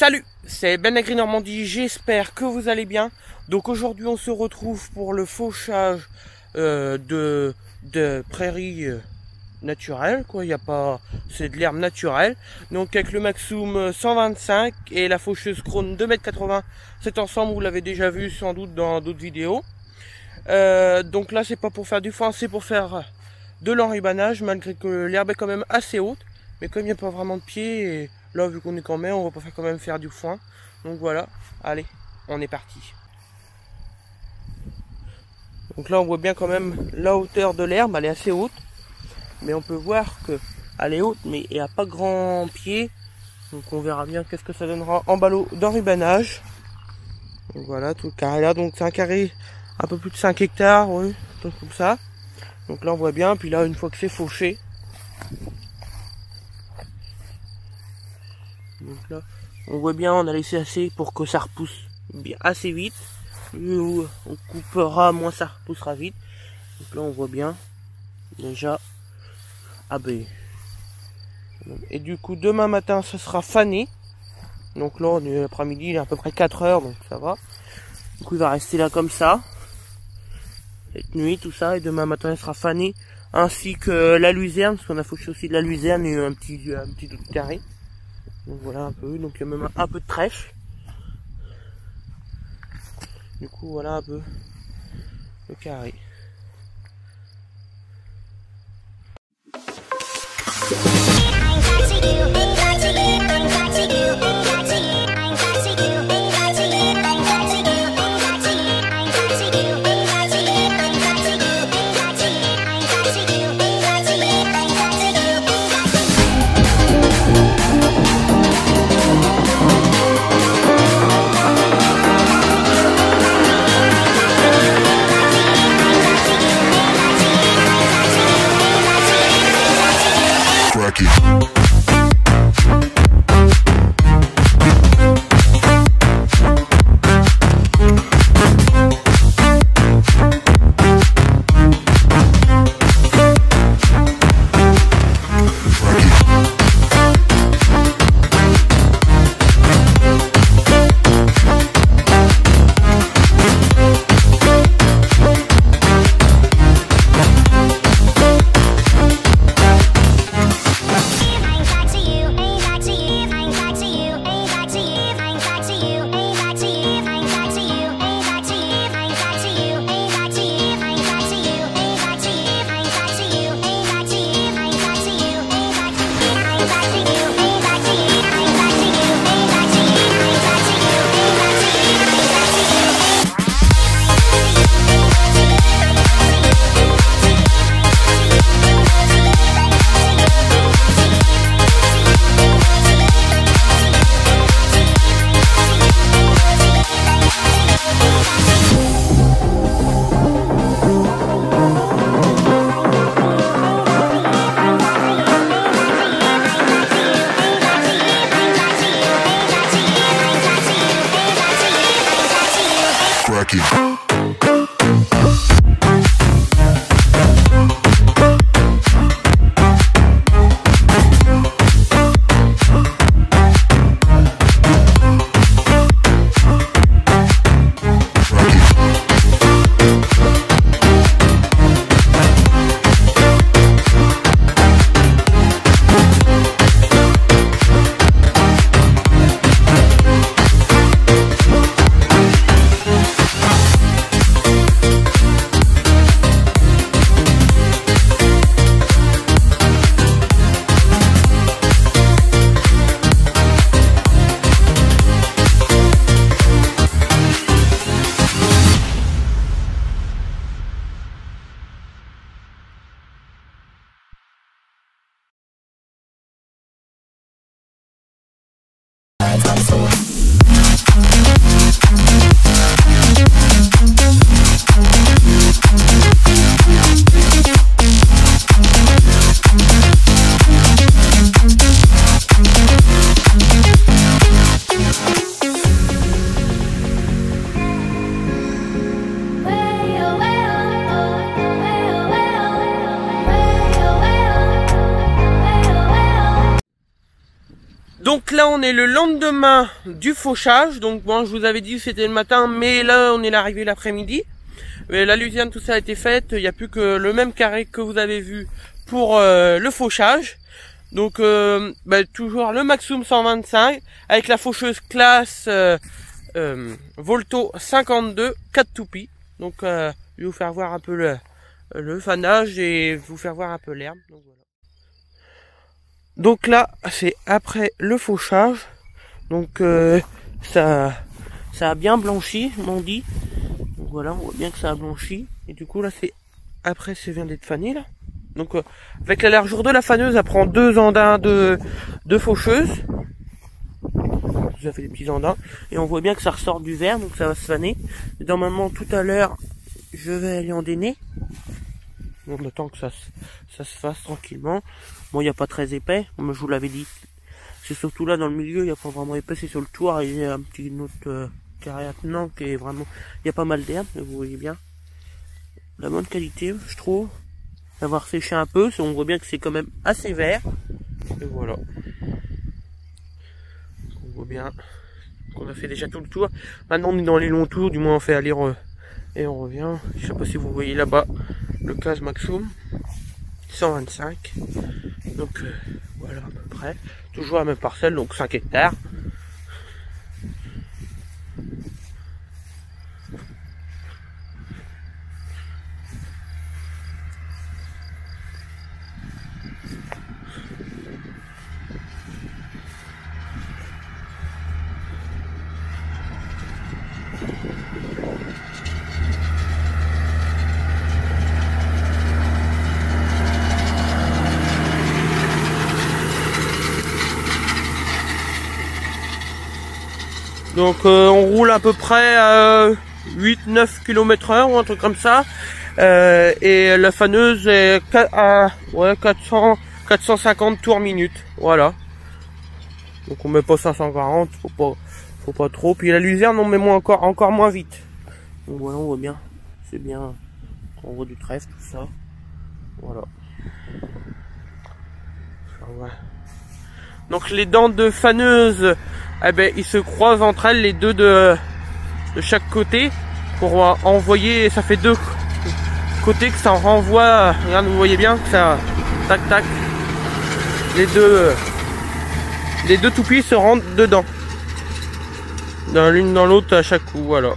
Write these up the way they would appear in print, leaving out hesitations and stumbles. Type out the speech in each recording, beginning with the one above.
Salut, c'est Ben Agri Normandie, j'espère que vous allez bien. Donc aujourd'hui on se retrouve pour le fauchage de prairies naturelles, quoi. Il y a pas, c'est de l'herbe naturelle. Donc avec le Maxum 125 et la faucheuse Krone 2,80 m. Cet ensemble vous l'avez déjà vu sans doute dans d'autres vidéos. Donc là c'est pas pour faire du foin, c'est pour faire de l'enrubanage, malgré que l'herbe est quand même assez haute. Mais comme il n'y a pas vraiment de pied, et là vu qu'on est qu'en mai, on va pas quand même faire du foin. Donc voilà, allez, on est parti. Donc là on voit bien quand même la hauteur de l'herbe, elle est assez haute. Mais on peut voir que elle est haute, mais il n'y a pas grand pied. Donc on verra bien qu'est-ce que ça donnera en ballot d'enrubanage. Donc voilà, tout le carré là, donc c'est un carré un peu plus de 5 hectares, oui, donc comme ça. Donc là on voit bien, puis là une fois que c'est fauché, donc là on voit bien, on a laissé assez pour que ça repousse bien assez vite. On coupera, moins ça repoussera vite. Donc là on voit bien déjà. Ah ben, et du coup demain matin ça sera fané. Donc là on est l'après-midi, il est à peu près 4 heures, donc ça va. Du coup il va rester là comme ça cette nuit, tout ça, et demain matin il sera fané, ainsi que la luzerne, parce qu'on a fauché aussi de la luzerne et un petit carré. Donc voilà un peu, donc il y a même un peu de trèfle. Du coup voilà un peu le carré. Donc là on est le lendemain du fauchage. Donc bon, je vous avais dit que c'était le matin, mais là on est arrivé l'après-midi. La luzerne, tout ça a été fait. Il n'y a plus que le même carré que vous avez vu pour le fauchage. Donc toujours le Maxum 125 avec la faucheuse classe Volto 52 4 toupies. Donc je vais vous faire voir un peu le fanage et vous faire voir un peu l'herbe. Donc, voilà. Donc là c'est après le fauchage. Donc ça a bien blanchi, m'ont dit. Donc voilà, on voit bien que ça a blanchi. Et du coup là c'est après, ça vient d'être fané là. Donc avec la largeur de la faneuse, elle prend 2 andins de faucheuse. Ça fait des petits andins. Et on voit bien que ça ressort du verre, donc ça va se faner. Et normalement tout à l'heure, je vais aller en déner. On attend que ça se fasse tranquillement. Bon, il n'y a pas très épais, comme je vous l'avais dit. C'est surtout là dans le milieu, il n'y a pas vraiment épais, c'est sur le toit. Et il y a un petit autre carré attenant qui est vraiment... Il y a pas mal d'herbe, vous voyez bien. La bonne qualité, je trouve. D'avoir séché un peu, on voit bien que c'est quand même assez vert. Et voilà. On voit bien qu'on a fait déjà tout le tour. Maintenant on est dans les longs tours, du moins on fait aller et on revient. Je sais pas si vous voyez là-bas le classe Maxum 125. Donc voilà à peu près. Toujours la même parcelle, donc 5 hectares. Donc on roule à peu près à 8-9 km/h ou un truc comme ça. Et la faneuse est à 450 tours minute. Voilà. Donc on met pas 540, faut pas trop. Puis la luzerne on met encore moins vite. Donc voilà, on voit bien. C'est bien. On voit du trèfle, tout ça. Voilà. Donc les dents de faneuse, eh ben, ils se croisent entre elles, les deux de chaque côté, pour envoyer, ça fait 2 côtés que ça renvoie, regarde, vous voyez bien que ça, tac tac, les deux toupies se rentrent dedans, dans l'une dans l'autre à chaque coup, voilà.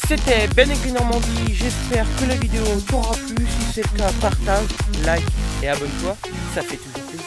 C'était Ben Écrit Normandie, j'espère que la vidéo t'aura plu. Si c'est le cas, partage, like et abonne-toi, ça fait toujours plaisir.